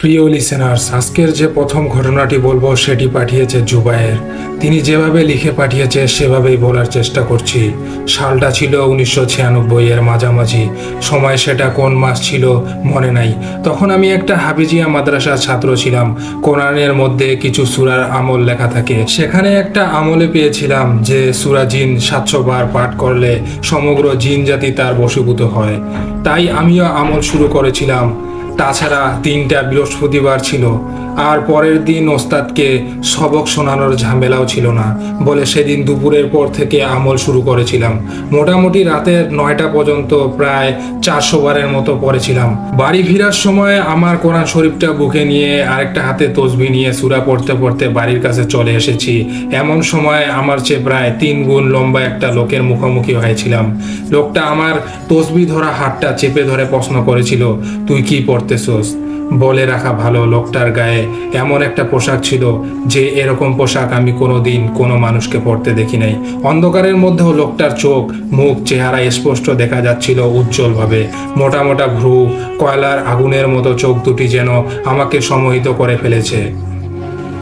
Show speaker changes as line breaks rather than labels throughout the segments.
প্রিয় লিসেনার্স, আজকের যে প্রথম ঘটনাটি বলবো সেটি পাঠিয়েছে জুবায়ের। তিনি যেভাবে লিখে পাঠিয়েছে সেভাবেই বলার চেষ্টা করছি। সালটা ছিল 1996 এর মাঝামাঝি সময়। সেটা কোন মাস ছিল মনে নাই। তখন আমি একটা হাফিজিয়া মাদ্রাসার ছাত্র ছিলাম। কোরআনের মধ্যে কিছু সূরার আমল লেখা থাকে। সেখানে একটা আমলে পেয়েছিলাম যে সূরা জিন 700 বার পাঠ করলে সমগ্র জিন জাতি তার বশীভূত হয়। তাই আমিও আমল শুরু করেছিলাম। তাছাড়া 3টা বৃহস্পতিবার ছিল, আর পরের দিন ওস্তাদকে সবক শোনানোর ঝামেলাও ছিল না বলে সেদিন দুপুরের পর থেকে আমল শুরু করেছিলাম। মোটামুটি রাতের 9টা পর্যন্ত প্রায় 400 বারের মতো পড়েছিলাম। বাড়ি ফেরার সময় আমার কোরআন শরীফটা বুকে নিয়ে আরেকটা হাতে তসবিহ নিয়ে সূরা পড়তে পড়তে বাড়ির কাছে চলে এসেছি। এমন সময় আমার চেয়ে প্রায় 3 গুণ লম্বা একটা লোকের মুখোমুখি হয়েছিলাম। লোকটা আমার তসবিহ ধরা হাতটা চেপে ধরে প্রশ্ন করেছিল, তুই কি পড়তেছস? বলে রাখা ভালো, লোকটার গায়ে এমন একটা পোশাক ছিল যে এরকম পোশাক আমি কোনোদিন কোনো মানুষকে পরতে দেখি নাই। অন্ধকারের মধ্যেও লোকটার চোখ, মুখ, চেহারা স্পষ্ট দেখা যাচ্ছিল উজ্জ্বলভাবে। মোটা মোটা ভ্রু, কয়লার আগুনের মতো চোখ দুটি যেন আমাকে সম্মোহিত করে ফেলেছে।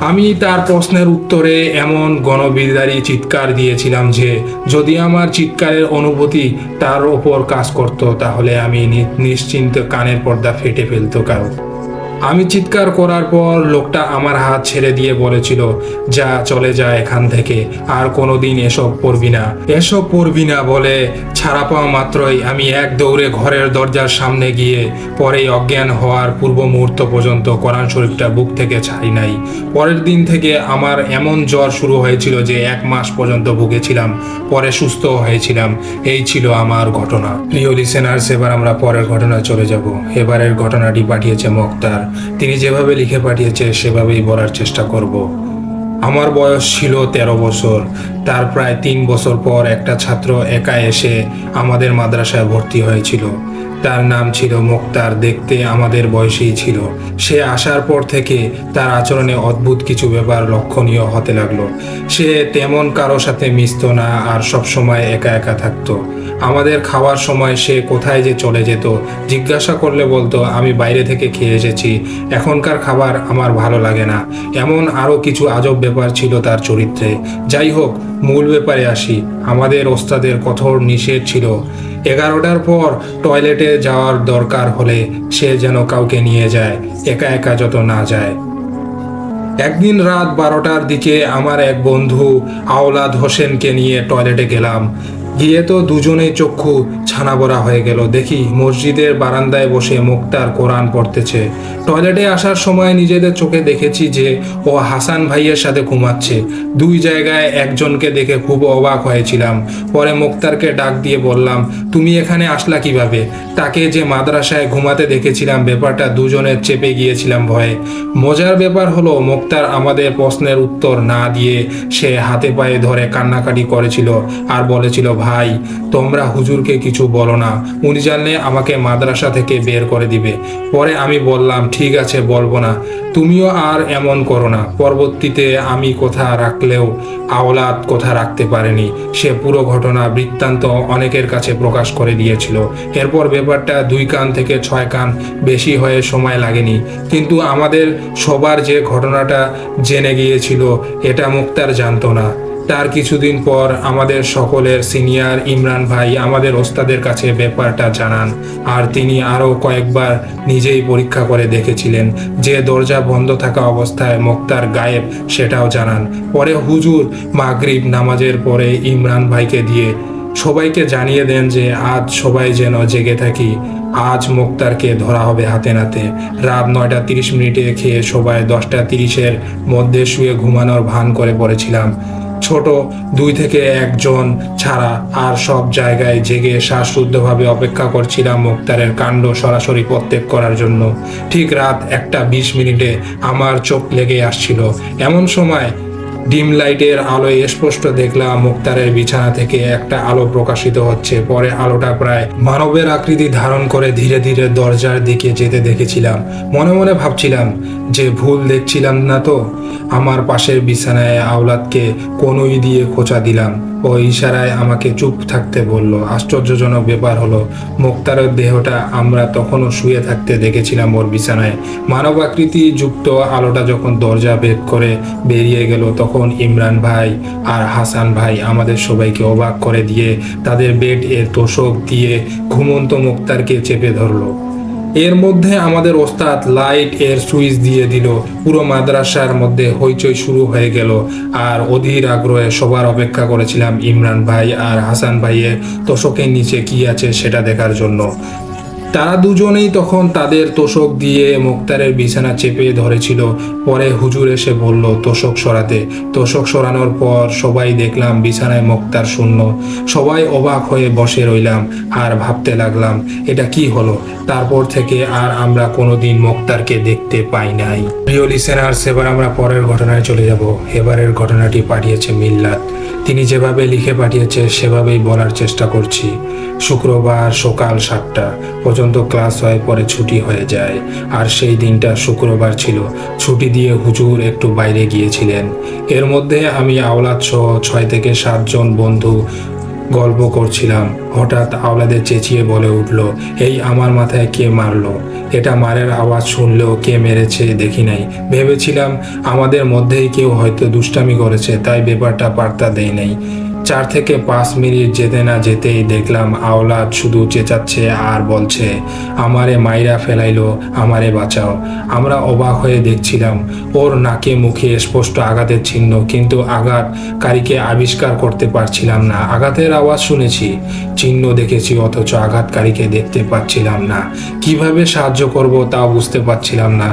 আমি তার প্রশ্নের উত্তরে এমন গণবিদারী চিৎকার দিয়েছিলাম যে যদি আমার চিৎকারের অনুভূতি তার ওপর কাজ করত তাহলে আমি নিশ্চিন্তে কানের পর্দা ফেটে ফেলতো কারো। আমি চিৎকার করার পর লোকটা আমার হাত ছেড়ে দিয়ে বলেছিল, যা চলে যা এখান থেকে, আর কোনোদিন এসব পড়বি না বলে ছাড়া পাওয়া মাত্রই আমি এক দৌড়ে ঘরের দরজার সামনে গিয়ে পরেই অজ্ঞান হওয়ার পূর্ব মুহূর্ত পর্যন্ত কোরআন শরীফটা বুক থেকে ছাড়ি নাই। পরের দিন থেকে আমার এমন জ্বর শুরু হয়েছিল যে 1 মাস পর্যন্ত ভুগেছিলাম, পরে সুস্থ হয়েছিলাম। এই ছিল আমার ঘটনা। প্রিয় লিসেনার্স, এবার আমরা পরের ঘটনায় চলে যাব। এবারের ঘটনাটি পাঠিয়েছে মুক্তার। তিনি যেভাবে লিখে পাঠিয়েছে সেভাবেই বলার চেষ্টা করব। আমার বয়স ছিল 13 বছর। তার প্রায় 3 বছর পর একটা ছাত্র একা এসে আমাদের মাদ্রাসায় ভর্তি হয়েছিল। তার নাম ছিল মুক্তার। দেখতে আমাদের বয়সেই ছিল। সে আসার পর থেকে তার আচরণে অদ্ভুত কিছু ব্যাপার লক্ষণীয় হতে লাগলো। সে তেমন কারো সাথে মিশতো না আর সবসময় একা একা থাকতো। আমাদের খাওয়ার সময় সে কোথায় যে চলে যেত, জিজ্ঞাসা করলে বলতো আমি বাইরে থেকে খেয়ে এসেছি, এখনকার খাবার আমার ভালো লাগে না। এমন আরও কিছু আজব ব্যাপার ছিল তার চরিত্রে। যাই হোক, মূল ব্যাপারে আসি। আমাদের ওস্তাদের কঠোর নিষেধ ছিল 11টার পর টয়লেটে যাওয়ার দরকার হলে সে যেন কাউকে নিয়ে যায়, একা একা যত না যায়। একদিন রাত 12টার দিকে আমার এক বন্ধু আওলাদ হোসেনকে নিয়ে টয়লেটে গেলাম। গিয়ে তো দুজনেই চক্ষু ছানাবড়া হয়ে গেল। দেখি মসজিদের বারান্দায় বসে মুক্তার কোরআন পড়তেছে। টয়লেটে আসার সময় নিজেদের চোখে দেখেছি যে ও হাসান ভাইয়ের সাথে ঘুমাচ্ছে। 2 জায়গায় একজনকে দেখে খুব অবাক হয়েছিলাম। পরে মুক্তারকে ডাক দিয়ে বললাম, তুমি এখানে আসলা কিভাবে? তাকে যে মাদ্রাসায় ঘুমাতে দেখেছিলাম, ব্যাপারটা দুজনের চেপে গিয়েছিলাম ভয়ে। মজার ব্যাপার হলো মুক্তার আমাদের প্রশ্নের উত্তর না দিয়ে সে হাতে পায়ে ধরে কান্নাকাটি করেছিল আর বলেছিল, ভাই তোমরা হুজুরকে কিছু বলো না, উনি জানলে আমাকে মাদ্রাসা থেকে বের করে দিবে। পরে আমি বললাম, ঠিক আছে বলবো না, তুমিও আর এমন করো না। পরবর্তীতে আমি কথা রাখলেও আওলাদ কথা রাখতে পারেনি। সে পুরো ঘটনা বৃত্তান্ত অনেকের কাছে প্রকাশ করে দিয়েছিল। এরপর ব্যাপারটা 2 কান থেকে 6 কান বেশি হয়ে সময় লাগেনি। কিন্তু আমাদের সবার যে ঘটনাটা জেনে গিয়েছিল এটা মুক্তার জানতো না। তার কিছুদিন পর আমাদের সকলের সিনিয়র ইমরান ভাই আমাদের ওস্তাদের কাছে ব্যাপারটা জানান, আর তিনি আরও কয়েকবার নিজেই পরীক্ষা করে দেখেছিলেন যে দরজা বন্ধ থাকা অবস্থায় মুক্তার গায়েব, সেটাও জানান। পরে হুজুর মাগরিব নামাজের পরে ইমরান ভাইকে দিয়ে সবাইকে জানিয়ে দেন যে আজ সবাই যেন জেগে থাকি, আজ মুক্তারকে ধরা হবে হাতে নাতে। রাত 9টা 30 খেয়ে সবাই 10টা 30 মধ্যে শুয়ে ঘুমানোর ভান করে পড়েছিলাম। ছোট 2 থেকে 1 জন ছাড়া আর সব জায়গায় জেগে শ্বাসরুদ্ধভাবে অপেক্ষা করছিলাম মুক্তারের কাণ্ড সরাসরি প্রত্যক্ষ করার জন্য। ঠিক রাত 1টা 20 আমার চোখ লেগে আসছিল। এমন সময় ডিম লাইটের আলোয় স্পষ্ট দেখলাম মুক্তারের বিছানা থেকে একটা আলো প্রকাশিত হচ্ছে। পরে আলোটা প্রায় মানবের আকৃতি ধারণ করে ধীরে ধীরে দরজার দিকে যেতে দেখেছিলাম। মনে মনে ভাবছিলাম যে ভুল দেখছিলাম না তো। আমার পাশের বিছানায় আওলাদকে কনুই দিয়ে খোঁচা দিলাম। ও ইশারায় আমাকে চুপ থাকতে বলল। আশ্চর্যজনক ব্যাপার হলো, মুক্তারের দেহটা আমরা তখনও শুয়ে থাকতে দেখেছিলাম ওর বিছানায়। মানব আকৃতি যুক্ত আলোটা যখন দরজা ভেদ করে বেরিয়ে গেল, তখন ইমরান ভাই আর হাসান ভাই আমাদের সবাইকে অবাক করে দিয়ে তাদের বেড এর তোষক দিয়ে ঘুমন্ত মুক্তারকে চেপে ধরলো। এর মধ্যে আমাদের ওস্তাদ লাইট এর সুইচ দিয়ে দিল। পুরো মাদ্রাসার মধ্যে হইচই শুরু হয়ে গেল। আর অধীর আগ্রহে সবার অপেক্ষা করেছিলাম ইমরান ভাই আর হাসান ভাইয়ের তোষকের নিচে কি আছে সেটা দেখার জন্য। তারা দুজনেই তখন তাদের তোষক দিয়ে মুক্তারের বিছানা চেপে ধরেছিল। পরে হুজুর এসে বলল তোষক সরাতে। তোষক সরানোর পর সবাই দেখলাম বিছানায় মুক্তার শূন্য। সবাই অবাক হয়ে বসে রইলাম আর ভাবতে লাগলাম এটা কি হলো। তারপর থেকে আর আমরা কোনোদিন মুক্তারকে দেখতে পাই নাই। প্রিয় লিসেনার্স, এবার আমরা পরের ঘটনায় চলে যাব। এবারের ঘটনাটি পাঠিয়েছে মিল্লাত। তিনি যেভাবে লিখে পাঠিয়েছে সেভাবেই বলার চেষ্টা করছি। শুক্রবার সকাল 7টা পর্যন্ত ক্লাস হয়, পরে ছুটি হয়ে যায়। আর সেই দিনটা শুক্রবার ছিল। ছুটি দিয়ে হুজুর একটু বাইরে গিয়েছিলেন। এর মধ্যে আমি আওলাদ সহ 6 থেকে 7 জন বন্ধু গল্প করছিলাম। হঠাৎ আওলাদের চেঁচিয়ে বলে উঠল, এই আমার মাথায় কে মারলো? এটা মারের আওয়াজ শুনলেও কে মেরেছে দেখি নাই। ভেবেছিলাম আমাদের মধ্যেই কেউ হয়তো দুষ্টামি করেছে, তাই ব্যাপারটা পাত্তা দেই নাই। 4 থেকে 5 মিনিট যেতে না যেতেই দেখলাম আওলাদ শুধু চেঁচাচ্ছে আর বলছে, আমারে মাইরা ফেলাইলো, আমারে বাঁচাও। আমরা অবাক হয়ে দেখছিলাম। ওর নাকে মুখে স্পষ্ট আঘাতের চিহ্ন, কিন্তু আঘাতকারীকে আবিষ্কার করতে পারছিলাম না। আঘাতের আওয়াজ শুনেছি, চিহ্ন দেখেছি, অথচ আঘাতকারীকে দেখতে পাচ্ছিলাম না। কিভাবে সাহায্য করব তাও বুঝতে পারছিলাম না।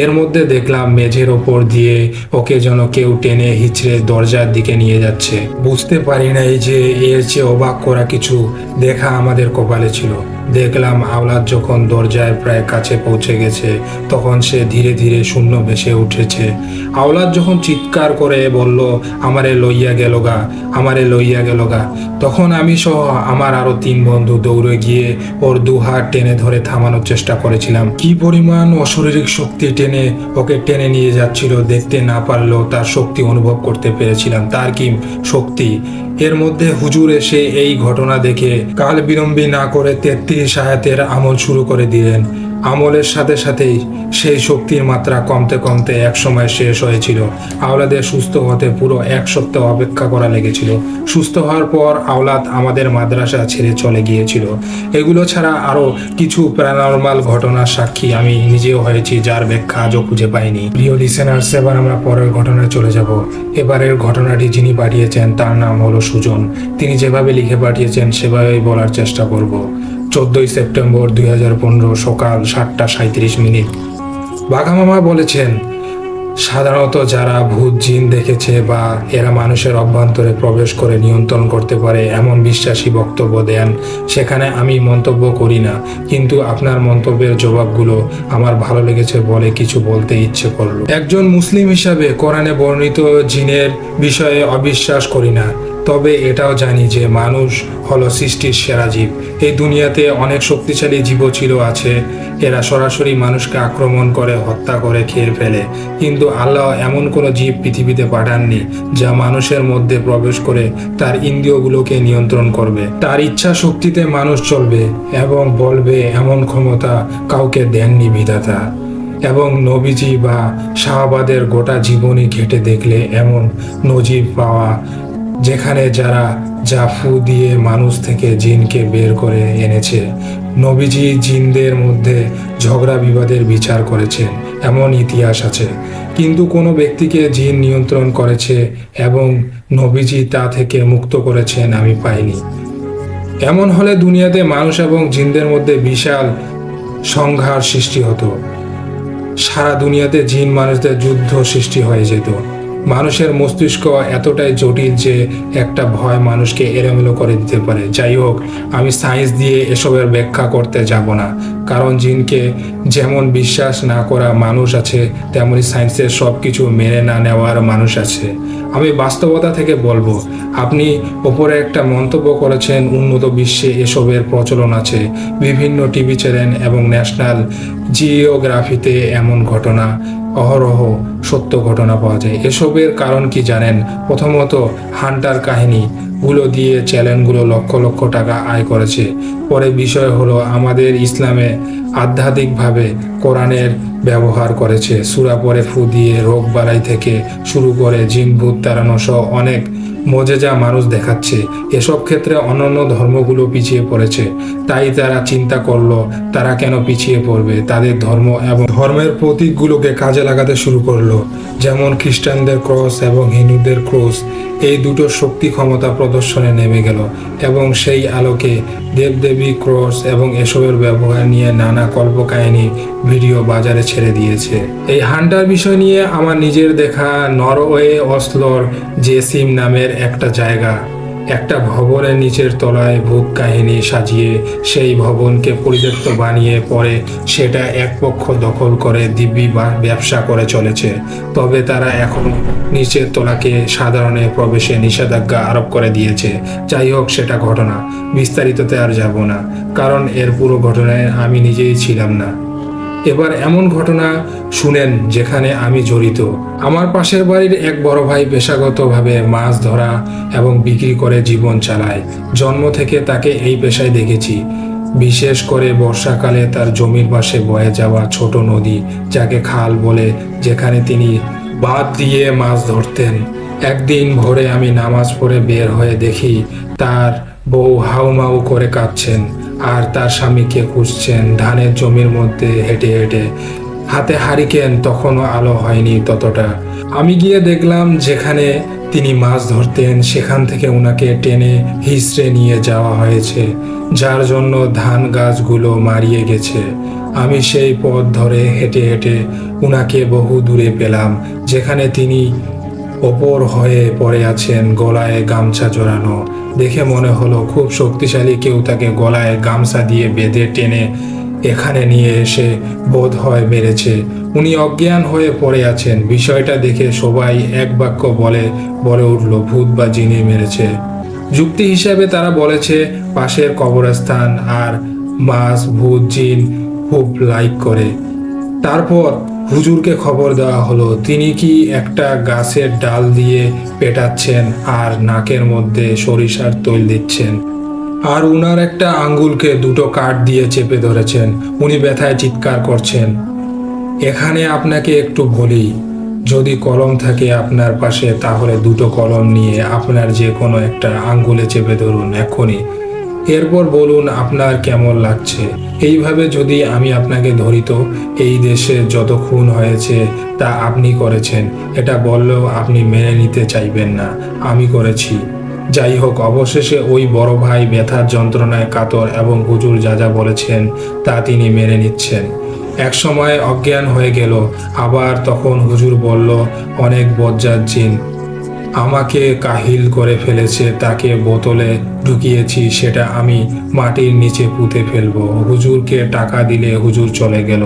এর মধ্যে দেখলাম মেঝের ওপর দিয়ে ওকে যেন কেউ টেনে হিচড়ে দরজার দিকে নিয়ে যাচ্ছে। বুঝতে পারি নাই যে এর চেয়ে অবাক করা কিছু দেখা আমাদের কপালে ছিল। দেখলাম আওলাদ যখন দরজায় প্রায় কাছে পৌঁছে গেছে, তখন সে ধীরে ধীরে শূন্য ভেসে উঠেছে। আওলাদ যখন চিৎকার করে বলল, আমারে লইয়া গেল গা, আমারে লইয়া গেল গা, তখন আমি সহ আমার আরো 3 বন্ধু দৌড়ে গিয়ে ওর 2 হাত টেনে ধরে থামানোর চেষ্টা করেছিলাম। কি পরিমাণ অশারীরিক শক্তি টেনে ওকে টেনে নিয়ে যাচ্ছিল দেখতে না পারলেও তার শক্তি অনুভব করতে পেরেছিলাম। তার কি শক্তি! এর মধ্যে হুজুর এসে এই ঘটনা দেখে কাল বিলম্বী না করে 33 আয়াতের আমল শুরু করে দিলেন। আমলের সাথে সাথেই সেই শক্তির মাত্রা কমতে কমতে এক সময় শেষ হয়েছিল। আওলাদের সুস্থ হতে পুরো 1 সপ্তাহ অপেক্ষা করা লেগেছিল। সুস্থ হওয়ার পর আওলাদ আমাদের মাদ্রাসা ছেড়ে চলে গিয়েছিল। এগুলো ছাড়া আরো কিছু প্যারানরমাল ঘটনার সাক্ষী আমি নিজেও হয়েছি, যার ব্যাখ্যা আজও খুঁজে পাইনি। প্রিয় লিসেনার্স, এবার আমরা পরের ঘটনায় চলে যাব। এবারের ঘটনাটি যিনি পাঠিয়েছেন তার নাম হলো সুজন। তিনি যেভাবে লিখে পাঠিয়েছেন সেভাবেই বলার চেষ্টা করব। 14 সেপ্টেম্বর 2015 সকাল 7:37। বাঘা মামা বলেছেন, সাধারণত যারা ভূত জিন দেখেছে বা এরা মানুষের অভ্যন্তরে প্রবেশ করে নিয়ন্ত্রণ করতে পারে এমন বিশ্বাসী বক্তব্য দেন, সেখানে আমি মন্তব্য করি না, কিন্তু আপনার মন্তব্যের জবাবগুলো আমার ভালো লেগেছে বলে কিছু বলতে ইচ্ছে করলো। একজন মুসলিম হিসাবে কোরআনে বর্ণিত জিনের বিষয়ে অবিশ্বাস করি না, তবে এটাও জানি যে মানুষ হলো সৃষ্টির সেরা জীব। এই দুনিয়াতে অনেক শক্তিশালী জীবছিল আছে, এরা সরাসরি মানুষকে আক্রমণ করে, হত্যা করে, খেয়ে ফেলে। কিন্তু আল্লাহ এমন কোনো জীব পৃথিবীতে পাঠাননি যা মানুষের মধ্যে প্রবেশ করে তার ইন্দ্রিয়গুলোকে নিয়ন্ত্রণ করবে। তার ইচ্ছা শক্তিতে মানুষ চলবে এবং বলবে, এমন ক্ষমতা কাউকে দেননি বিধাতা। এবং নবীজি বা সাহাবাদের গোটা জীবনী ঘেঁটে দেখলে এমন নজির পাওয়া যেখানে যারা জাফু দিয়ে মানুষ থেকে জিনকে বের করে এনেছে। নবীজি জিনদের মধ্যে ঝগড়া বিবাদের বিচার করেছেন, এমন ইতিহাস আছে। কিন্তু কোনো ব্যক্তিকে জিন নিয়ন্ত্রণ করেছে এবং নবীজি তা থেকে মুক্ত করেছেন আমি পাইনি। এমন হলে দুনিয়াতে মানুষ এবং জিনদের মধ্যে বিশাল সংঘাত সৃষ্টি হতো। সারা দুনিয়াতে জিন মানুষদের যুদ্ধ সৃষ্টি হয়ে যেত। মানুষের মস্তিষ্ক এতটাই জটিল যে একটা ভয় মানুষকে এলোমেলো করে দিতে পারে। যাই হোক, আমি সায়েন্স দিয়ে এসবের ব্যাখ্যা করতে যাব না। কারণ জিনকে যেমন বিশ্বাস না করা মানুষ আছে, তেমনি সায়েন্সের সব কিছু মেনে না নেওয়ার মানুষ আছে। আমি বাস্তবতা থেকে বলবো, আপনি ওপরে একটা মন্তব্য করেছেন উন্নত বিশ্বে এসবের প্রচলন আছে, বিভিন্ন টিভি চ্যানেল এবং ন্যাশনাল জিওগ্রাফিতে এমন ঘটনা অহরহ সত্য ঘটনা পাওয়া যায়। এসবের কারণ কি জানেন? প্রথমত, হান্টার কাহিনীগুলো দিয়ে চ্যানেলগুলো লক্ষ লক্ষ টাকা আয় করেছে। পরে বিষয় হলো আমাদের ইসলামে আধ্যাত্মিকভাবে কোরআনের ব্যবহার করেছে। সূরা পরে ফু দিয়ে রোগ বালাই থেকে শুরু করে জিন ভূত তাড়ানো সহ অনেক মজেজা মানুষ দেখাচ্ছে। এসব ক্ষেত্রে অন্যান্য ধর্মগুলো পিছিয়ে পড়েছে, তাই তারা চিন্তা করলো তারা কেন পিছিয়ে পড়বে। তাদের ধর্ম এবং ধর্মের প্রতীকগুলোকে কাজে লাগাতে শুরু করলো, যেমন খ্রিস্টানদের ক্রস এবং হিন্দুদের ক্রস। এই দুটো শক্তি ক্ষমতা প্রদর্শনে নেমে গেল এবং সেই আলোকে দেবদেবী ক্রস এবং এসবের ব্যবহার নিয়ে নানা কল্পকাহিনী ভিডিও বাজারে ছেড়ে দিয়েছে। এই হান্টার বিষয় নিয়ে আমার নিজের দেখা নরওয়ে অসলোর জেসিম নামের একটা জায়গা, একটা ভবনের নিচের তলায় ভূত কাহিনী সাজিয়ে সেই ভবনকে পরিত্যক্ত বানিয়ে পরে সেটা এক পক্ষ দখল করে দিব্যি ব্যবসা করে চলেছে। তবে তারা এখন নিচের তলাকে সাধারণে প্রবেশে নিষেধাজ্ঞা আরোপ করে দিয়েছে। যাই হোক, সেটা ঘটনা, বিস্তারিততে আর যাব না, কারণ এর পুরো ঘটনায় আমি নিজেই ছিলাম না। এবার এমন ঘটনা শুনেন যেখানে আমি জড়িত। আমার পাশের বাড়ির এক বড় ভাই পেশাগতভাবে মাছ ধরা এবং বিক্রি করে জীবন চালায়। জন্ম থেকে তাকে এই পেশায় দেখেছি। বিশেষ করে বর্ষাকালে তার জমির পাশে বয়ে যাওয়া ছোট নদী, যাকে খাল বলে, যেখানে তিনি বাঁধ দিয়ে মাছ ধরতেন। একদিন ভোরে আমি নামাজ পড়ে বের হয়ে দেখি তার বউ হাউমাউ করে কাঁদছেন আর তার স্বামীকে খুঁজছেন ধানের জমির মধ্যে হেঁটে হেঁটে। হাতে হারিকেন, তখনও আলো হয়নি ততটা। আমি গিয়ে দেখলাম যেখানে তিনি মাছ ধরতেন সেখান থেকে উনাকে টেনে হিঁচড়ে নিয়ে যাওয়া হয়েছে, যার জন্য ধান গাছগুলো মারিয়ে গেছে। আমি সেই পথ ধরে হেঁটে হেঁটে উনাকে বহু দূরে পেলাম, যেখানে তিনি ওপর হয়ে পড়ে আছেন, গলায় গামছা জড়ানো। দেখে মনে হলো খুব শক্তিশালী কেউ তাকে গলায় গামছা দিয়ে বেঁধে টেনে এখানে নিয়ে এসে বোধ হয় মেরেছে। উনি অজ্ঞান হয়ে পড়ে আছেন। বিষয়টা দেখে সবাই এক বাক্য বলে উঠল, ভূত বা জিনে মেরেছে। যুক্তি হিসাবে তারা বলেছে পাশের কবরস্থান আর মাছ ভূত জিন খুব লাইক করে। তারপর হুজুরকে খবর দেওয়া হলো। তিনি কি একটা গাছের ডাল দিয়ে পেটাচ্ছেন আর নাকের মধ্যে সরিষার তৈল দিচ্ছেন, আর উনার একটা আঙ্গুলকে দুটো কাঠ দিয়ে চেপে ধরেছেন। উনি ব্যথায় চিৎকার করছেন। এখানে আপনাকে একটু বলি, যদি কলম থাকে আপনার পাশে, তাহলে দুটো কলম নিয়ে আপনার যে কোনো একটা আঙ্গুলে চেপে ধরুন এক্ষুনি। এরপর বলুন আপনার কেমন লাগছে। এইভাবে যদি আমি আপনাকে ধরিত, এই দেশে যত খুন হয়েছে তা আপনি করেছেন, এটা বললেও আপনি মেনে নিতে চাইবেন না। আমি করেছি। যাই হোক, অবশেষে ওই বড় ভাই ব্যথার যন্ত্রণায় কাতর এবং হুজুর যা যা বলেছেন তা তিনি মেনে নিচ্ছেন। এক সময় অজ্ঞান হয়ে গেল। আবার তখন হুজুর বলল অনেক বজ্জাত জিন আমাকে কাহিল করে ফেলেছে, তাকে বোতলে ঢুকিয়েছি, সেটা আমি মাটির নিচে পুঁতে ফেলবো। হুজুরকে টাকা দিলে হুজুর চলে গেল।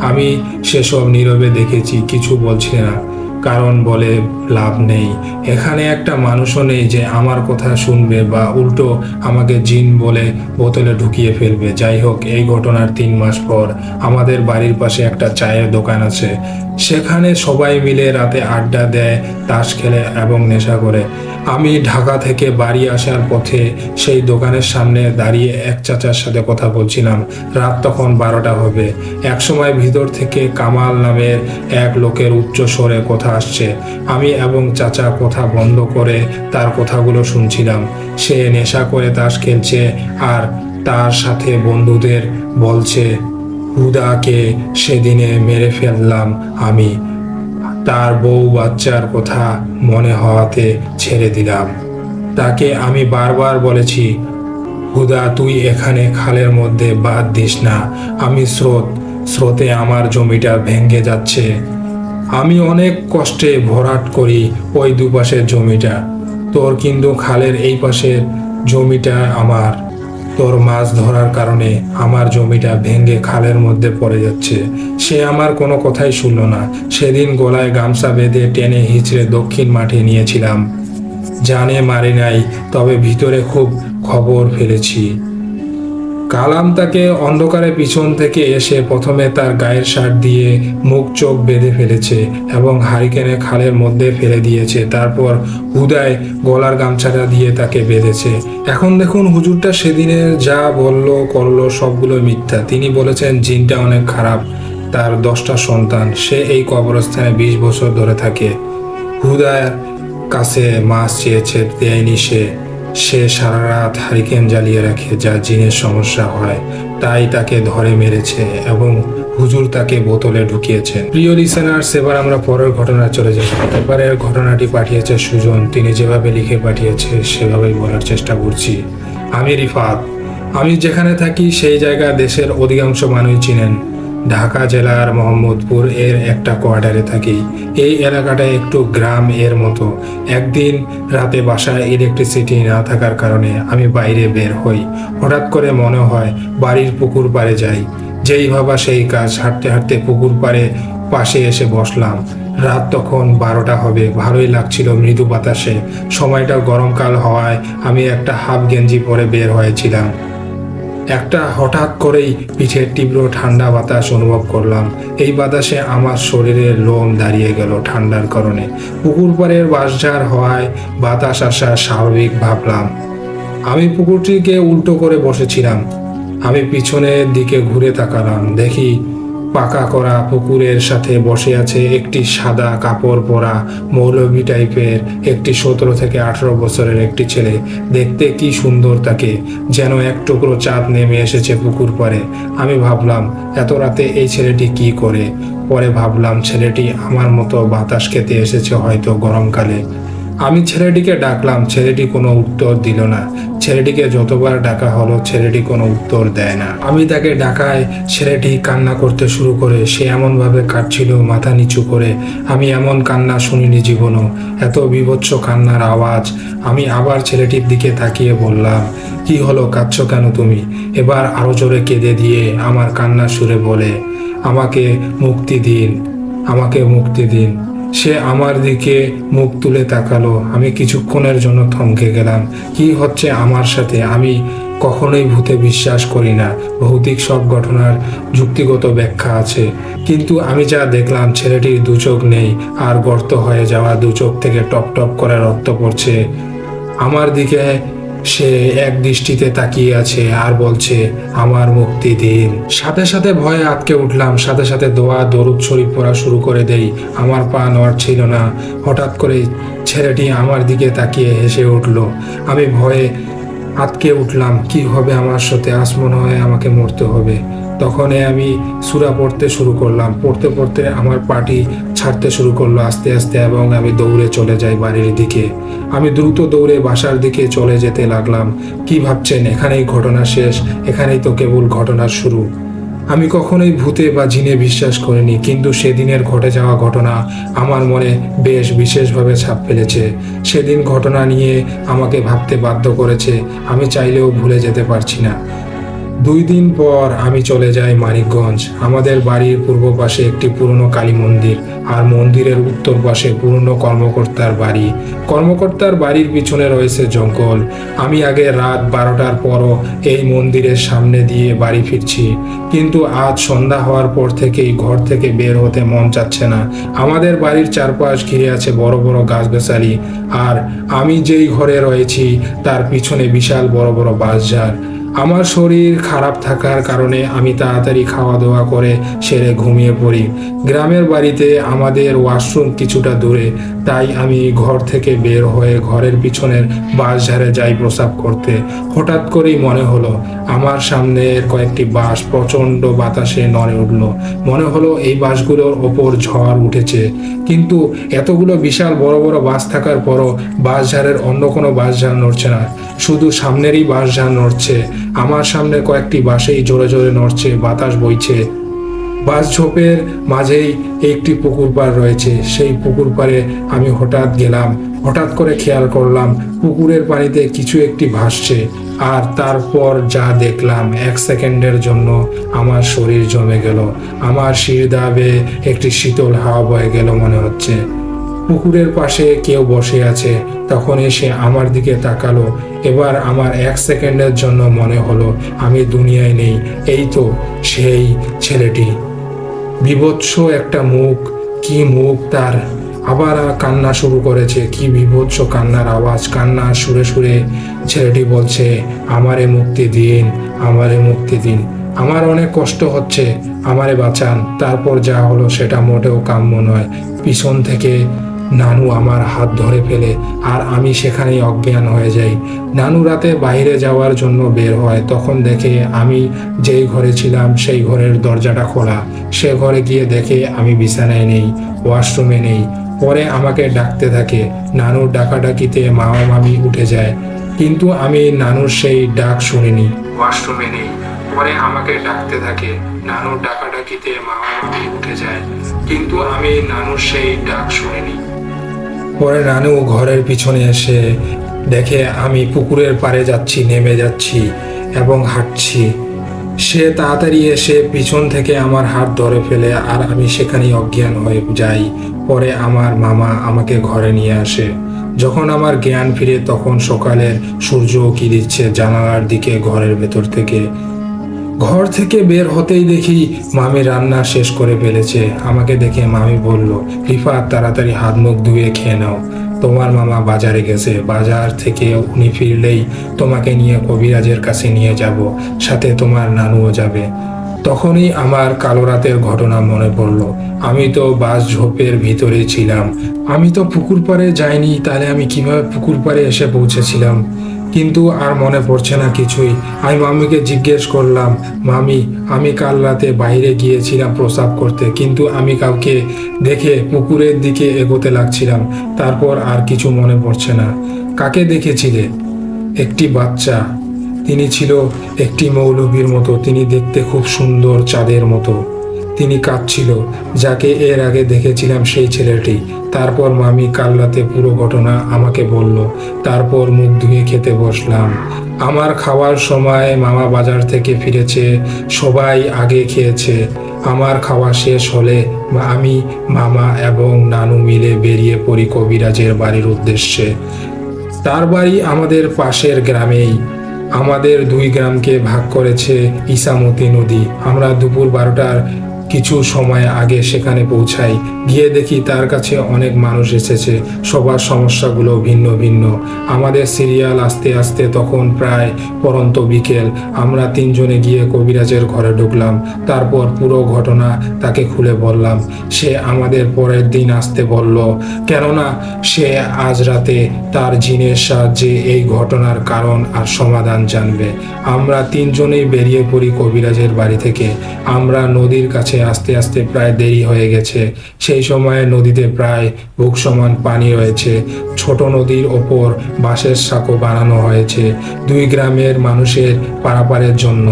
আমি সেসব নীরবে দেখেছি, কিছু বলছি না, কারণ বলে লাভ নেই। এখানে একটা মানুষও নেই যে আমার কথা শুনবে বা উল্টো আমাকে জিন বলে বোতলে ঢুকিয়ে ফেলবে। যাই হোক, এই ঘটনার 3 মাস পর আমাদের বাড়ির পাশে একটা চায়ের দোকান আছে। সেখানে সবাই মিলে রাতে আড্ডা দেয়, তাস খেলে এবং নেশা করে। আমি ঢাকা থেকে বাড়ি আসার পথে সেই দোকানের সামনে দাঁড়িয়ে এক চাচার সাথে কথা বলছিলাম। রাত তখন 12টা হবে। একসময় ভিতর থেকে কামাল নামের এক লোকের উচ্চ স্বরে কথা আসছে। আমি এবং চাচা কথা বন্ধ করে তার কথাগুলো শুনছিলাম। সে নেশা করে তাস খেলছে আর তার সাথে বন্ধুদের বলছে, হুদাকে সেদিনে মেরে ফেললাম আমি, তার বউ বাচ্চার কথা মনে হওয়াতে ছেড়ে দিলাম। তাকে আমি বারবার বলেছি, হুদা তুই এখানে খালের মধ্যে বাদ দিস না, আমি স্রোতে আমার জমিটা ভেঙে যাচ্ছে। আমি অনেক কষ্টে ভরাট করি ওই দুপাশের জমিটা, তোর কিন্তু খালের এই পাশের জমিটা আমার। তোর মাছ ধরার কারণে আমার জমিটা ভেঙে খালের মধ্যে পড়ে যাচ্ছে। সে আমার কোনো কথাই শুনল না। সেদিন গলায় গামছা বেঁধে টেনে হিঁচড়ে দক্ষিণ মাঠে নিয়েছিলাম। জানে মারি নাই, তবে ভিতরে খুব খবর ফেলেছি। কালাম তাকে অন্ধকারে পিছন থেকে এসে প্রথমে তার গায়ের শার্ট দিয়ে মুখ চোখ বেঁধে ফেলেছে এবং হারিকেনে খালের মধ্যে ফেলে দিয়েছে। তারপর হুদায় গলার গামছাটা দিয়ে তাকে বেঁধেছে। এখন দেখুন, হুজুরটা সেদিনে যা বলল করলো সবগুলো মিথ্যা। তিনি বলেছেন জিনটা অনেক খারাপ, তার 10টা সন্তান, সে এই কবরস্থানে 20 বছর ধরে থাকে। হুদার কাছে মাছ চেয়েছে, দেয়নি সে সারা রাত হারিকেন জ্বালিয়ে রাখে, যা জিনের সমস্যা হয়, তাই তাকে ধরে মেরেছে এবং হুজুর তাকে বোতলে ঢুকিয়েছেন। প্রিয় লিসেনার্স, এবার আমরা পরের ঘটনায় চলে যাব। এবারের ঘটনাটি পাঠিয়েছে সুজন। তিনি যেভাবে লিখে পাঠিয়েছে সেভাবেই বলার চেষ্টা করছি। আমি রিফাত। আমি যেখানে থাকি সেই জায়গা দেশের অধিকাংশ মানুষ চিনেন। ঢাকা জেলার মোহাম্মদপুর এর একটা কোয়ার্টারে থাকি। এই এলাকাটা একটু গ্রাম এর মতো। একদিন রাতে বাসায় ইলেকট্রিসিটি না থাকার কারণে আমি বাইরে বের হই। হঠাৎ করে মনে হয় বাড়ির পুকুর পাড়ে যাই। যেই ভাবা সেই কাজ, হাঁটতে হাঁটতে পুকুর পাশে এসে বসলাম। রাত তখন 12টা হবে। ভালোই লাগছিল মৃদু বাতাসে। সময়টা গরমকাল হওয়ায় আমি একটা হাফ গেঞ্জি পরে বের হয়েছিলাম। হঠাৎ করেই পিঠের তীব্র ঠান্ডা বাতাস অনুভব করলাম। এই বাতাসে আমার শরীরের লোম দাঁড়িয়ে গেল ঠান্ডার কারণে। পুকুর পাড়ের বাঁশঝাড় হওয়ায় বাতাস আসা স্বাভাবিক ভাবলাম। আমি পুকুরটিকে উল্টো করে বসেছিলাম। আমি পিছনের দিকে ঘুরে তাকালাম। দেখি পাকা করা পুকুরের সাথে বসে আছে একটি সাদা কাপড় পরা মৌলভী টাইপের একটি 17 থেকে 18 বছরের একটি ছেলে। দেখতে কি সুন্দর তাকে, যেন এক টুকরো চাঁদ নেমে এসেছে পুকুর পাড়ে। আমি ভাবলাম এত রাতে এই ছেলেটি কি করে। পরে ভাবলাম ছেলেটি আমার মতো বাতাস খেতে এসেছে হয়তো গরমকালে। আমি ছেলেটিকে ডাকলাম, ছেলেটি কোনো উত্তর দিল না। ছেলেটিকে যতবার ডাকা হলো ছেলেটি কোনো উত্তর দেয় না। আমি তাকে ডাকায় ছেলেটি কান্না করতে শুরু করে। সে এমনভাবে কাঁদছিল মাথা নিচু করে, আমি এমন কান্না শুনিনি জীবনও। এত বীভৎস কান্নার আওয়াজ। আমি আবার ছেলেটির দিকে তাকিয়ে বললাম, কি হলো, কাঁদছো কেন তুমি? এবার আরো জোরে কেঁদে দিয়ে আমার কান্নার সুরে বলে, আমাকে মুক্তি দিন, আমাকে মুক্তি দিন। সে আমার দিকে মুখ তুলে তাকালো। আমি কিছুক্ষণের জন্য থমকে গেলাম। কি হচ্ছে আমার সাথে? আমি কখনোই ভূতে বিশ্বাস করি না। ভৌতিক সব ঘটনার যুক্তিগত ব্যাখ্যা আছে, কিন্তু আমি যা দেখলাম ছেলেটির 2 চোখ নেই, আর গর্ত হয়ে যাওয়া 2 চোখ থেকে টপ টপ করে রক্ত পড়ছে। আমার দিকে সে এক দৃষ্টিতে তাকিয়ে আছে আর বলছে, আমার মুক্তি দিন। সাথে সাথে ভয়ে আটকে উঠলাম। সাথে সাথে দোয়া দরুদ শরীফ পড়া শুরু করে দেই। আমার পা নড়ছিল না। হঠাৎ করে ছেলেটি আমার দিকে তাকিয়ে হেসে উঠল। আমি ভয়ে আটকে উঠলাম। কি হবে আমার সাথে? আজ মনে হয় আমাকে মরতে হবে। তখনই আমি সূরা পড়তে শুরু করলাম। পড়তে পড়তে আমার পাটি ছাড়তে শুরু করলো আস্তে আস্তে এবং আমি দৌড়ে চলে যাই বাড়ির দিকে। আমি দ্রুত দৌড়ে বাসার দিকে চলে যেতে লাগলাম। কি ভাবছেন এখানেই ঘটনা শেষ? এখানেই তো কেবল ঘটনার শুরু। আমি কখনোই ভূতে বা জিনে বিশ্বাস করিনি, কিন্তু সেদিনের ঘটে যাওয়া ঘটনা আমার মনে বেশ বিশেষভাবে ছাপ ফেলেছে। সেদিন ঘটনা নিয়ে আমাকে ভাবতে বাধ্য করেছে। আমি চাইলেও ভুলে যেতে পারছি না। 2 দিন পর আমি চলে যাই মানিকগঞ্জ। আমাদের বাড়ির পূর্ব পাশে একটি পুরনো কালী মন্দির, আর মন্দিরের উত্তর পাশে পুরনো কর্মকর্তার বাড়ি। কর্মকর্তার বাড়ির পিছনে রয়েছে জঙ্গল। আমি আগে রাত 12টার পরও এই মন্দিরের সামনে দিয়ে বাড়ি ফিরছি, কিন্তু আজ সন্ধ্যা হওয়ার পর থেকেই ঘর থেকে বের হতে মন চাচ্ছে না। আমাদের বাড়ির চারপাশ ঘিরে আছে বড় বড় গাছগাছালি, আর আমি যেই ঘরে রয়েছি তার পিছনে বিশাল বড় বড় বাঁশঝাড়। আমার শরীর খারাপ থাকার কারণে আমি তাড়াতাড়ি খাওয়া দাওয়া করে সেরে ঘুমিয়ে পড়ি। গ্রামের বাড়িতে আমাদের ওয়াশরুম কিছুটা দূরে, তাই আমি ঘর থেকে বের হয়ে ঘরের পিছনের বাঁশঝাড়ে যাই প্রস্রাব করতে। হঠাৎ করেই মনে হলো আমার সামনের কয়েকটি বাঁশ প্রচণ্ড বাতাসে নড়ে উঠল। মনে হলো এই বাঁশগুলোর ওপর ঝড় উঠেছে, কিন্তু এতগুলো বিশাল বড় বড় বাঁশ থাকার পরও বাঁশঝাড়ের অন্য কোনো বাঁশঝাড় নড়ছে না, শুধু সামনেরই বাঁশঝাড় নড়ছে। আমার সামনে কয়েকটি বাঁশেই জোরে জোরে নড়ছে, বাতাস বইছে। বাঁশঝোপের মাঝেই একটি পুকুর পাড় রয়েছে। সেই পুকুর পাড়ে আমি হঠাৎ গেলাম, হঠাৎ করে খেয়াল করলাম পুকুরের পানিতে কিছু একটি ভাসছে। আর তারপর যা দেখলাম, 1 সেকেন্ডের জন্য আমার শরীর জমে গেল, আমার শিরদাঁড়া বেয়ে একটি শীতল হাওয়া বয়ে গেল মনে হচ্ছে। পুকুরের পাশে কেউ বসে আছে, তখন এসে আমার দিকে তাকালো। এবার আমার 1 সেকেন্ডের জন্য মনে হলো আমি দুনিয়ায় নেই, এই তো সেই ছেলেটি। বীভৎস একটা মুখ, কি মুখ তার! আবার কান্না শুরু করেছে, কি বীভৎস কান্নার আওয়াজ, কান্না সুরে সুরে ছেলেটি বলছে, আমারে মুক্তি দিন, আমারে মুক্তি দিন, আমার অনেক কষ্ট হচ্ছে, আমারে বাঁচান। তারপর যা হলো সেটা মোটেও কাম্য নয়। পিছন থেকে নানু আমার হাত ধরে ফেলে আর আমি সেখানেই অজ্ঞান হয়ে যাই। নানু রাতে বাইরে যাওয়ার জন্য বের হয়, তখন দেখে আমি যেই ঘরে ছিলাম সেই ঘরের দরজাটা খোলা। সে ঘরে গিয়ে দেখে আমি বিছানায় নেই, ওয়াশরুমে নেই। পরে আমাকে ডাকতে থাকে, নানুর ডাকাডাকিতে মামা মামি উঠে যায়, কিন্তু আমি নানুর সেই ডাক শুনিনি। ওয়াশরুমে নেই, পরে আমাকে ডাকতে থাকে, নানুর ডাকাডাকিতে মামা মামি উঠে যায়, কিন্তু আমি নানুর সেই ডাক শুনিনি। পরে নানু ঘরের পিছনে এসে দেখে আমি পুকুরের পাড়ে যাচ্ছি, নেমে যাচ্ছি এবং হাঁটছি। সে তাড়াতাড়ি এসে পিছন থেকে আমার হাত ধরে ফেলে আর আমি সেখানেই অজ্ঞান হয়ে যাই। পরে আমার মামা আমাকে ঘরে নিয়ে আসে। যখন আমার জ্ঞান ফিরে তখন সকালের সূর্য উঁকি দিচ্ছে জানালার দিকে ঘরের ভেতর থেকে। ঘর থেকে বের হতেই দেখি মামি রান্না শেষ করে ফেলেছে। আমাকে দেখে মামি বলল, রিফাত তাড়াতাড়ি হাত মুখ ধুয়ে খেয়ে নাও, তোমার মামা বাজারে গেছে, বাজার থেকে উনি ফিরলেই তোমাকে নিয়ে কবিরাজের কাছে নিয়ে যাব, সাথে তোমার নানুও যাবে। তখনই আমার কালো রাতের ঘটনা মনে পড়ল। আমি তো বাঁশঝোপের ভিতরে ছিলাম, আমি তো পুকুর পাড়ে যাইনি, তাহলে আমি কিভাবে পুকুর পাড়ে এসে পৌঁছেছিলাম? কিন্তু আর মনে পড়ছে না কিছুই। আমি মামিকে জিজ্ঞেস করলাম, মামি আমি কাল রাতে বাইরে গিয়েছিলাম প্রস্রাব করতে, কিন্তু আমি কাউকে দেখে পুকুরের দিকে এগোতে লাগছিলাম। তারপর আর কিছু মনে পড়ছে না। কাকে দেখেছিলে? একটি বাচ্চা, তিনি ছিল একটি মৌলবীর মতো, তিনি দেখতে খুব সুন্দর, চাঁদের মতো। তিনি কাঁদছিল, যাকে এর আগে দেখেছিলাম সেই ছেলেটি। তারপর মামি কাল রাতে পুরো ঘটনা আমাকে বলল। তারপর মুখ ধুয়ে খেতে বসলাম। আমার খাওয়ার সময় মামা বাজার থেকে ফিরেছে, সবাই আগে খেয়েছে। আমার খাওয়া শেষ হলে আমি, মামা এবং নানু মিলে বেরিয়ে পড়ি কবিরাজের বাড়ির উদ্দেশ্যে। তার বাড়ি আমাদের পাশের গ্রামেই। আমাদের 2 গ্রামকে ভাগ করেছে ইসামতি নদী। আমরা দুপুর 12টার কিছু সময় আগে সেখানে পৌঁছাই। গিয়ে দেখি তার কাছে অনেক মানুষ এসেছে, সবার সমস্যাগুলো ভিন্ন ভিন্ন। আমাদের সিরিয়াল আসতে আসতে তখন প্রায় পরন্ত বিকেল। আমরা 3 জনে গিয়ে কবিরাজের ঘরে ঢুকলাম। তারপর পুরো ঘটনা তাকে খুলে বললাম। সে আমাদের পরের দিন আসতে বলল, কেননা সে আজ রাতে তার জিনের সাহায্যে এই ঘটনার কারণ আর সমাধান জানবে। আমরা 3 জনেই বেরিয়ে পড়ি কবিরাজের বাড়ি থেকে। আমরা নদীর কাছে আস্তে আস্তে প্রায় দেরি হয়ে গেছে। সেই সময়ে নদীতে প্রায় বুক সমান পানি রয়েছে। ছোট নদীর ওপর বাঁশের সাঁকো বানানো হয়েছে 2 গ্রামের মানুষের পারাপারের জন্য।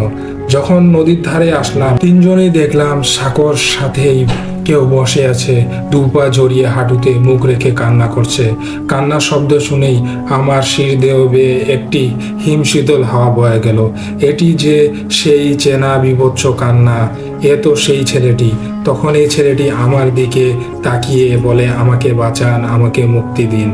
যখন নদীর ধারে আসলাম, 3 জনেই দেখলাম সাঁকোর সাথেই কেউ বসে আছে, 2 পা জড়িয়ে হাঁটুতে মুখ রেখে কান্না করছে। কান্নার শব্দ শুনেই আমার শিরদেহ বেয়ে একটি হিমশীতল হাওয়া বয়ে গেল। এটি যে সেই চেনা বিভৎস কান্না, এ তো সেই ছেলেটি। তখন এই ছেলেটি আমার দিকে তাকিয়ে বলে, আমাকে বাঁচান, আমাকে মুক্তি দিন।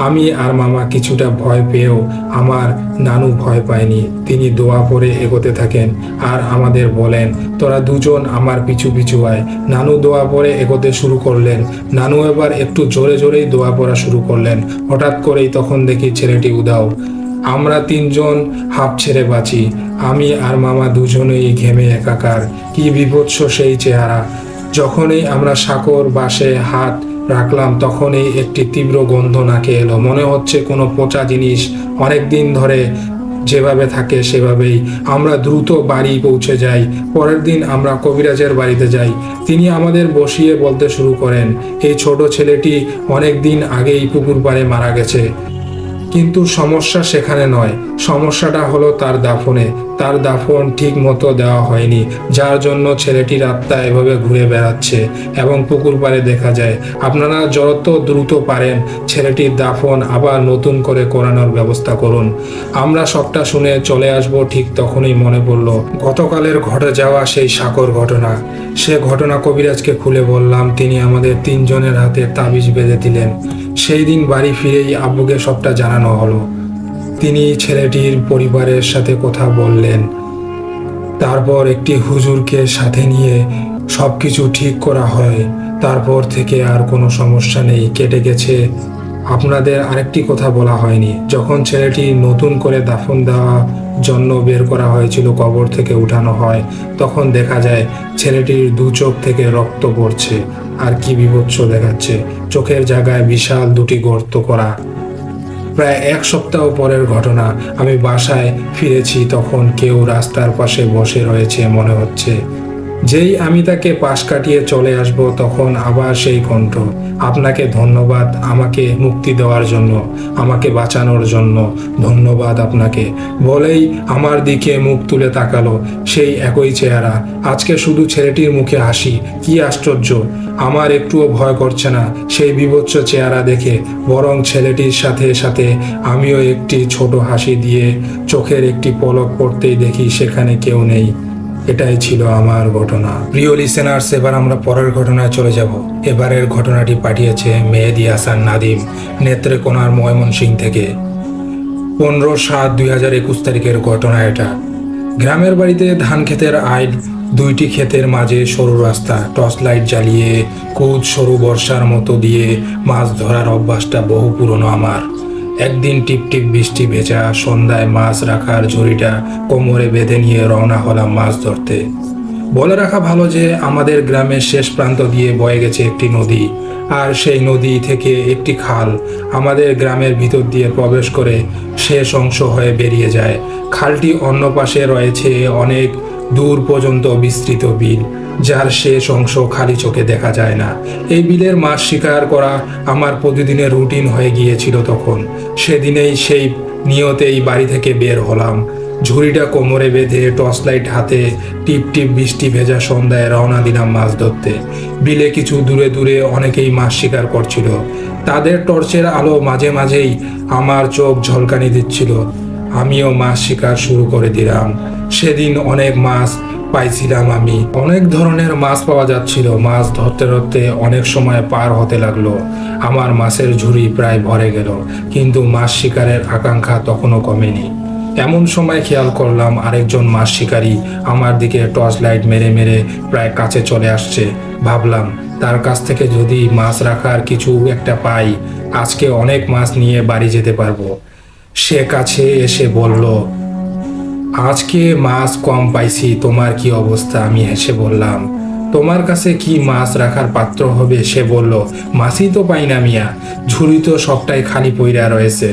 আমি আর মামা কিছুটা ভয় পেয়েও আমার নানু ভয় পায়নি। তিনি দোয়া পড়ে এগোতে থাকেন আর আমাদের বলেন, তোরা 2 জন আমার পিছু পিছু আয়। নানু দোয়া পড়ে এগোতে শুরু করলেন। নানু এবার একটু জোরে জোরেই দোয়া পড়া শুরু করলেন। হঠাৎ করেই তখন দেখি ছেলেটি উধাও। আমরা 3 জন হাঁপ ছেড়ে বাঁচি। আমি আর মামা 2 জনেই ঘেমে একাকার। কি বিভৎস সেই চেহারা! যখনই আমরা সাঁকোর বাঁশে হাত রাখলাম তখনই একটি তীব্র গন্ধ নাকে এলো। মনে হচ্ছে কোনো পচা জিনিস অনেক দিন ধরে যেভাবে থাকে সেভাবেই। আমরা দ্রুত বাড়ি পৌঁছে যাই। পরের দিন আমরা কবিরাজের বাড়িতে যাই। তিনি আমাদের বসিয়ে বলতে শুরু করেন, এই ছোট ছেলেটি অনেক দিন আগেই পুকুর পাড়ে মারা গেছে। কিন্তু সমস্যা সেখানে নয়, সমস্যাটা হলো তার দাফনে। তার দাফন ঠিক মতো দেওয়া হয়নি, যার জন্য ছেলেটির আত্মা এভাবে ঘুরে বেড়াচ্ছে এবং পুকুর পাড়ে দেখা যায়। আপনারা যত দ্রুত পারেন ছেলেটির দাফন আবার নতুন করে করানোর ব্যবস্থা করুন। আমরা সবটা শুনে চলে আসব। ঠিক তখনই মনে পড়ল গতকালের ঘটে যাওয়া সেই সাকর ঘটনা। সে ঘটনা কবিরাজকে খুলে বললাম। তিনি আমাদের তিনজনের হাতে তাবিজ বেঁধে দিলেন। সেই দিন বাড়ি ফিরেই আব্বুকে সবটা জানানো হলো। তিনি ছেলেটির পরিবারের সাথে কথা বললেন। তারপর একটি হুজুরকে সাথে নিয়ে সবকিছু ঠিক করা হয়। তারপর থেকে আর কোনো সমস্যা নেই, কেটে গেছে। আপনাদের আরেকটি কথা বলা হয়নি, যখন ছেলেটি নতুন করে দাফন দেওয়ার জন্য বের করা হয়েছিল, কবর থেকে উঠানো হয়, তখন দেখা যায় ছেলেটির দু চোখ থেকে রক্ত পড়ছে। আর কি বিভৎস দেখাচ্ছে, চোখের জায়গায় বিশাল দুটি গর্ত করা। প্রায় এক সপ্তাহ পরের ঘটনা। আমি বাসায় ফিরেছি, তখন কেউ রাস্তার পাশে বসে রয়েছে মনে হচ্ছে। যেই আমি তাকে পাশ কাটিয়ে চলে আসব, তখন আবার সেই কণ্ঠ, আপনাকে ধন্যবাদ আমাকে মুক্তি দেওয়ার জন্য, আমাকে বাঁচানোর জন্য ধন্যবাদ আপনাকে, বলেই আমার দিকে মুখ তুলে তাকালো। সেই একই চেহারা। আজকে শুধু ছেলেটির মুখে হাসি। কি আশ্চর্য, আমার একটুও ভয় করছে না সেই বিভৎস চেহারা দেখে, বরং ছেলেটির সাথে সাথে আমিও একটি ছোট হাসি দিয়ে চোখের একটি পলক পড়তেই দেখি সেখানে কেউ নেই। এটাই ছিল আমার ঘটনা। প্রিয় লিসেনার্স, এবার আমরা পরের ঘটনায় চলে যাব। এবারের ঘটনাটি পাঠিয়েছে মেহেদি হাসান নাদিম, নেত্রকোনার ময়মনসিংহ থেকে। 15/7/2021 তারিখের ঘটনা এটা। গ্রামের বাড়িতে ধান ক্ষেতের আইল, দুইটি ক্ষেতের মাঝে সরু রাস্তা, টর্চ লাইট জ্বালিয়ে কুদ সরু বর্ষার মতো দিয়ে মাছ ধরার অভ্যাসটা বহু পুরনো আমার। একদিন টিপটিপ বৃষ্টি ভেজা সন্ধ্যায় মাছ রাখার ঝুড়িটা কোমরে বেঁধে নিয়ে রওনা হলাম মাছ ধরতে। বলে রাখা ভালো যে আমাদের গ্রামের শেষ প্রান্ত দিয়ে বয়ে গেছে একটি নদী, আর সেই নদী থেকে একটি খাল আমাদের গ্রামের ভিতর দিয়ে প্রবেশ করে শেষ অংশ হয়ে বেরিয়ে যায়। খালটি অন্য পাশে রয়েছে অনেক দূর পর্যন্ত বিস্তৃত বিল, যার শেষ অংশ খালি চোখে দেখা যায় না। এই বিলের মাছ শিকার করা আমার প্রতিদিনের রুটিন হয়ে গিয়েছিল তখন। সেদিনেই সেই নিয়তেই বাড়ি থেকে বের হলাম। ঝুড়িটা কোমরে বেঁধে টর্চ লাইট হাতে টিপ টিপ বৃষ্টি ভেজা সন্ধ্যায় রওনা দিলাম মাছ ধরতে। বিলে কিছু দূরে দূরে অনেকেই মাছ শিকার করছিল। তাদের টর্চের আলো মাঝে মাঝেই আমার চোখ ঝলকানি দিচ্ছিল। আমিও মাছ শিকার শুরু করে দিলাম। সেদিন অনেক মাছ পাইছিলাম আমি। অনেক ধরনের মাছ পাওয়া যাচ্ছিল। মাছ ধরতে ধরতে অনেক সময় পার হতে লাগলো। আমার মাছের ঝুড়ি প্রায় ভরে গেল, কিন্তু মাছ শিকারের আকাঙ্ক্ষা তখনও কমেনি। এমন সময় খেয়াল করলাম আরেকজন মাছ শিকারী আমার দিকে টর্চ লাইট মেরে মেরে প্রায় কাছে চলে আসছে। ভাবলাম তার কাছ থেকে যদি মাছ রাখার কিছু একটা পাই, আজকে অনেক মাছ নিয়ে বাড়ি যেতে পারবো। সে কাছে এসে বলল, আজকে মাছ কম পাইছি, তোমার কি অবস্থা? আমি হেসে বললাম, তোমার কাছে কি মাছ রাখার পাত্র হবে? সে বলল, মাছই তো পাই না মিয়া, ঝুড়ি তো সবটাই খালি পইরা রয়েছে।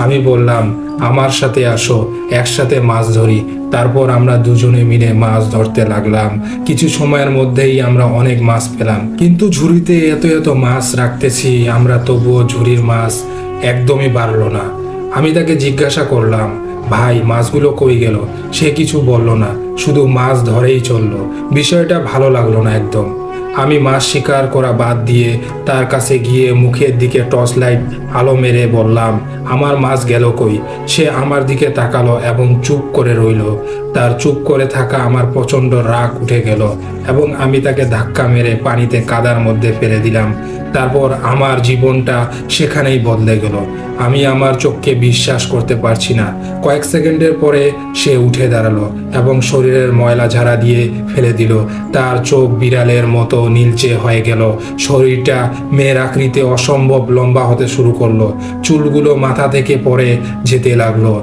আমি বললাম, আমার সাথে আসো, একসাথে মাছ ধরি। তারপর আমরা দুজনে মিলে মাছ ধরতে লাগলাম। কিছু সময়ের মধ্যেই আমরা অনেক মাছ পেলাম, কিন্তু ঝুড়িতে এত এত মাছ রাখতেছি আমরা, তবুও ঝুড়ির মাছ একদমই বাড়লো না। আমি তাকে জিজ্ঞাসা করলাম, ভাই মাছগুলো কই গেল? সে কিছু বলল না, শুধু মাছ ধরেই চললো। বিষয়টা ভালো লাগলো না একদম। আমি মাছ শিকার করা বাদ দিয়ে তার কাছে গিয়ে মুখের দিকে টর্চ লাইট আলো মেরে বললাম, আমার মাছ গেল কই? সে আমার দিকে তাকালো এবং চুপ করে রইল। তার চুপ করে থাকা আমার প্রচণ্ড রাগ উঠে গেল এবং আমি তাকে ধাক্কা মেরে পানিতে কাদার মধ্যে ফেলে দিলাম। তারপর আমার জীবনটা সেখানেই বদলে গেল। আমি আমার চোখকে বিশ্বাস করতে পারছি না। কয়েক সেকেন্ডের পরে সে উঠে দাঁড়ালো এবং শরীরের ময়লা ঝাড়া দিয়ে ফেলে দিল। তার চোখ বিড়ালের মতো নীলচে হয়ে গেল। শরীরটা মেয়ের আকৃতিতে অসম্ভব লম্বা হতে শুরু করলো। চুলগুলো মাথা থেকে পড়ে যেতে লাগলো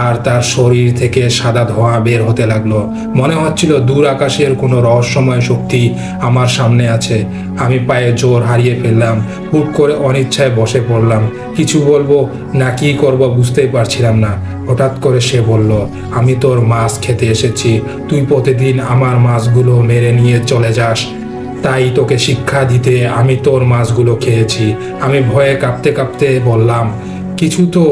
আর তার শরীর থেকে সাদা ধোঁয়া বের হতে লাগলো। মনে হচ্ছিল দূর আকাশের কোনো রহস্যময় শক্তি আমার সামনে আছে। আমি পায়ে জোর হারিয়ে ফেললাম। হুট করে অনিচ্ছায় বসে পড়লাম। কিছু বলবো না কি করব বুঝতেই পারছিলাম না। হঠাৎ করে সে বলল, আমি তোর মাছ খেতে এসেছি। তুই প্রতিদিন আমার মাছগুলো মেরে নিয়ে চলে যাস, তাই তোকে শিক্ষা দিতে আমি তোর মাছগুলো খেয়েছি। আমি ভয়ে কাঁপতে কাঁপতে বললাম, কিছু তো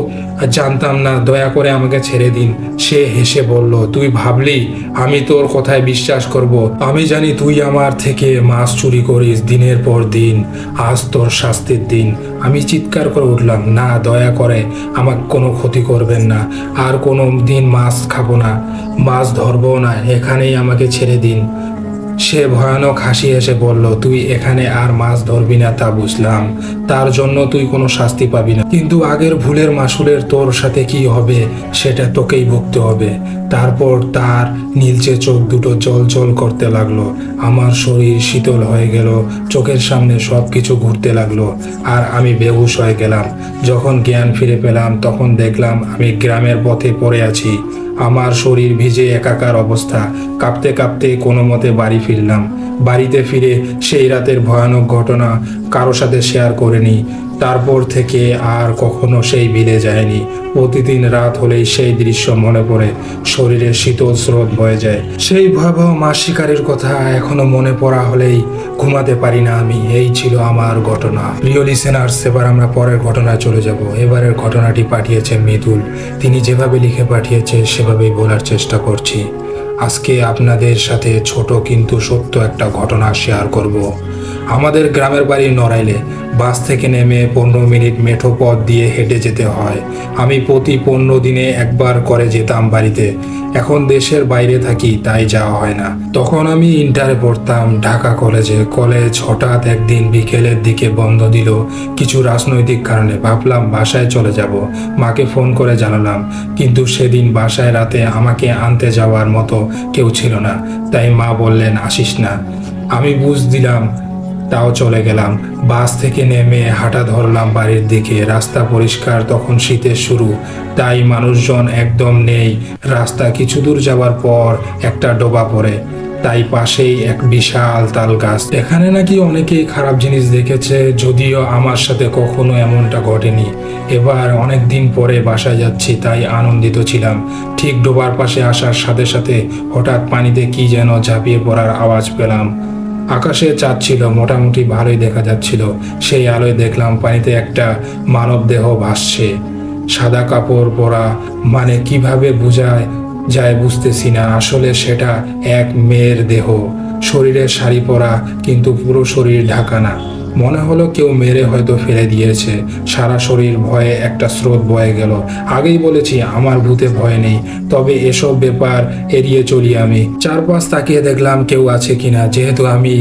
জানতাম না, দয়া করে আমাকে ছেড়ে দিন। সে হেসে বলল, তুই ভাবলি আমি তোর কথায় বিশ্বাস করব? আমি জানি তুই আমার থেকে মাছ চুরি করিস দিনের পর দিন। আজ তোর শাস্তির দিন। আমি চিৎকার করে উঠলাম, না, দয়া করে আমাকে কোনো ক্ষতি করবেন না। আর কোনো দিন মাছ খাবো না, মাছ ধরবো না, এখানেই আমাকে ছেড়ে দিন। সে ভয়ানক হাসি এসে বলল, তুই এখানে আর মাছ ধরবি না তা বুঝলাম, তার জন্য তুই কোনো শাস্তি পাবি না, কিন্তু আগের ভুলের মাসুলের তোর সাথে কি হবে সেটা তোকেই ভুগতে হবে। তারপর তার নীলচে চোখ দুটো জল জল করতে লাগলো। আমার শরীর শীতল হয়ে গেল, চোখের সামনে সব কিছু ঘুরতে লাগলো, আর আমি বেহুশ হয়ে গেলাম। যখন জ্ঞান ফিরে পেলাম তখন দেখলাম আমি গ্রামের পথে পড়ে আছি। আমার শরীর ভিজে একাকার অবস্থা, কাঁপতে কাঁপতে কোনো মতে বাড়ি ফিরলাম। বাড়িতে ফিরে সেই রাতের ভয়ানক ঘটনা কারো সাথে শেয়ার করিনি। তারপর থেকে আর কখনো সেই বিলে যায়নি। প্রতিদিন রাত হলেই সেই দৃশ্য মনে পড়ে, শরীরে শীতল স্রোত বয়ে যায়। সেই ভয়াবহ মাছ শিকারের কথা এখনো মনে পড়া হলেই ঘুমাতে পারি না আমি। এই ছিল আমার ঘটনা। প্রিয় লিসেনার্স, এবার আমরা পরের ঘটনায় চলে যাব। এবারের ঘটনাটি পাঠিয়েছে মৃদুল। তিনি যেভাবে লিখে পাঠিয়েছে সেভাবেই বলার চেষ্টা করছি। আজকে আপনাদের সাথে ছোট কিন্তু সত্য একটা ঘটনা শেয়ার করব। আমাদের গ্রামের বাড়ি নড়াইলে। বাস থেকে নেমে 15 মিনিট মেঠো পথ দিয়ে হেঁটে যেতে হয়। আমি প্রতি 15 দিনে একবার করে যেতাম বাড়িতে। এখন দেশের বাইরে থাকি তাই যাওয়া হয় না। তখন আমি ইন্টারে পড়তাম ঢাকা কলেজে। কলেজ হঠাৎ একদিন বিকেলের দিকে বন্ধ দিল কিছু রাজনৈতিক কারণে। ভাবলাম বাসায় চলে যাব, মাকে ফোন করে জানালাম, কিন্তু সেদিন বাসায় রাতে আমাকে আনতে যাওয়ার মতো কেউ ছিল না। তাই মা বললেন আসিস না। আমি বুঝ দিলাম, তাও চলে গেলাম। বাস থেকে নেমে হাঁটা ধরলাম বাড়ির দিকে। রাস্তা পরিষ্কার, তখন শীতের শুরু, তাই মানুষজন একদম নেই। রাস্তা কিছু দূর যাওয়ার পর একটা ডোবা পড়ে, তাই পাশেই এক বিশাল তাল গাছ। এখানে নাকি অনেকেই খারাপ জিনিস দেখেছে, যদিও আমার সাথে কখনো এমনটা ঘটেনি। এবার অনেক দিন পরে বাসায় যাচ্ছি তাই আনন্দিত ছিলাম। ঠিক ডোবার পাশে আসার সাথে সাথে হঠাৎ পানিতে কি যেন ঝাঁপিয়ে পড়ার আওয়াজ পেলাম। আকাশে চাঁদ ছিল, মোটামুটি ভালোই দেখা যাচ্ছিল। সেই আলোয় দেখলাম পানিতে একটা মানব দেহ ভাসছে, সাদা কাপড় পরা। মানে কিভাবে বোঝায় যায় বুঝতেছি না। আসলে সেটা এক মেয়ের দেহ, শরীরে শাড়ি পরা, কিন্তু পুরো শরীর ঢাকা না। মনে হলো কেউ মেরে হয়তো ফেলে দিয়েছে। সারা শরীর ভয়ে একটা স্রোত বয়ে গেল। আগেই বলেছি আমার ভূতে ভয় নেই, তবে এসব ব্যাপার এড়িয়ে চলি আমি। চারপাশ তাকিয়ে দেখলাম কেউ আছে কিনা। যেহেতু আমি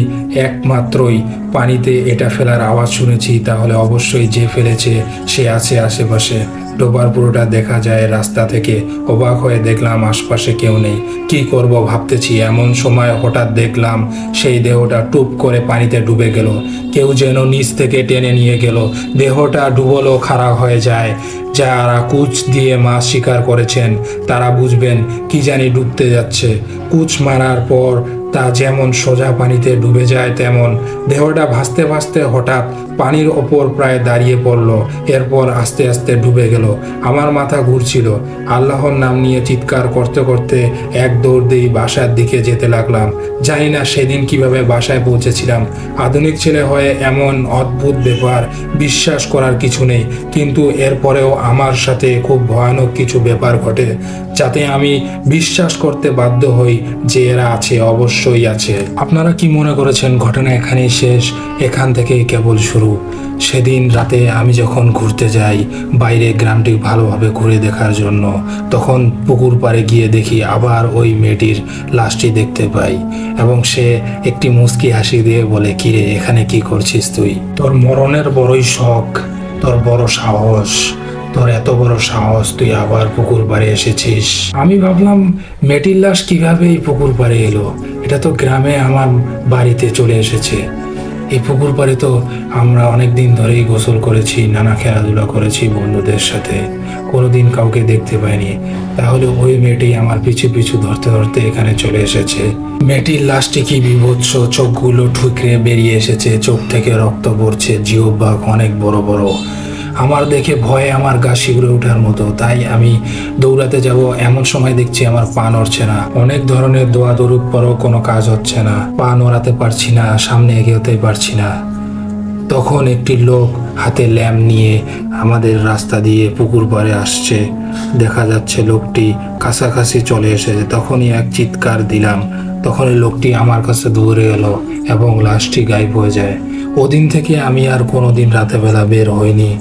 একমাত্রই পানিতে এটা ফেলার আওয়াজ শুনেছি, তাহলে অবশ্যই যে ফেলেছে সে আছে আশেপাশে। ডোবার পুরোটা দেখা যায় রাস্তা থেকে। অবাক হয়ে দেখলাম আশপাশে কেউ নেই। কি করব ভাবতেছি, এমন সময় হঠাৎ দেখলাম সেই দেহটা টুপ করে পানিতে ডুবে গেল। কেউ যেন নিচ থেকে টেনে নিয়ে গেল। দেহটা ডুবলো, খাড়া হয়ে যায়। যারা কুচ দিয়ে মাছ শিকার করেছেন তারা বুঝবেন কি জানি ডুবতে যাচ্ছে। কুচ মারার পর তা যেমন সোজা পানিতে ডুবে যায়, তেমন দেহটা ভাসতে ভাসতে হঠাৎ পানির ওপর প্রায় দাঁড়িয়ে পড়ল। এরপর আস্তে আস্তে ডুবে গেল। আমার মাথা ঘুরছিল। আল্লাহর নাম নিয়ে চিৎকার করতে করতে এক দৌড় দিয়ে বাসার দিকে যেতে লাগলাম। জানি না সেদিন কিভাবে বাসায় পৌঁছেছিলাম। আধুনিক ছেলে হয়ে এমন অদ্ভুত ব্যাপার বিশ্বাস করার কিছু নেই, কিন্তু এরপরেও আমার সাথে খুব ভয়ানক কিছু ব্যাপার ঘটে, যাতে আমি বিশ্বাস করতে বাধ্য হই যে এরা আছে, অবশ্যই আছে। আপনারা কি মনে করেছেন ঘটনা এখানেই শেষ? এখান থেকেই কেবল শুরু। সেদিন রাতে আমি যখন ঘুরতে যাই বাইরে গ্রামটি ভালোভাবে ঘুরে দেখার জন্য, তখন পুকুর পাড়ে গিয়ে দেখি আবার ওই মেয়েটির লাশটি দেখতে পাই, এবং সে একটি মুচকি হাসি দিয়ে বলে, কিরে এখানে কি করছিস তুই? তোর মরণের বড়ই শখ, তোর বড় সাহস, তোর এত বড় সাহস, তুই আবার পুকুর পাড়ে এসেছিস। আমি ভাবলাম মেয়েটির লাশ কিভাবে এই পুকুর পাড়ে এলো? এটা তো গ্রামে আমার বাড়িতে চলে এসেছে। এই পুকুর পাড়ে তো আমরা অনেক দিন ধরেই গোসল করেছি, নানা খেলাধুলা করেছি বন্ধুদের সাথে, কোনোদিন কাউকে দেখতে পাইনি। তাহলে ওই মেয়েটি আমার পিছু পিছু ধরতে ধরতে এখানে চলে এসেছে। মেয়েটির লাশটি কি বিভৎস, চোখগুলো ঠুকরে বেরিয়ে এসেছে, চোখ থেকে রক্ত পড়ছে, জিহ্বা অনেক বড় বড়। আমার দেখে ভয়ে আমার গা শিউরে ওঠার মতো। তাই আমি দৌড়াতে যাব, এমন সময় দেখছি আমার পা নড়ছে না। অনেক ধরনের দোয়া দরুদ পরও কোনো কাজ হচ্ছে না। পা নড়াতে পারছি না, সামনে এগোতে পারছি না। তখন একটি লোক হাতে ল্যাম্প নিয়ে আমাদের রাস্তা দিয়ে পুকুর পাড়ে আসছে। দেখা যাচ্ছে লোকটি কাছাকাছি চলে এসেছে। তখনই এক চিৎকার দিলাম, তখনই লোকটি আমার কাছে দৌড়ে এলো এবং লাশটি গায়েব হয়ে যায়। ওদিন থেকে আমি আর কোনোদিন রাতের বেলা বের হইনি।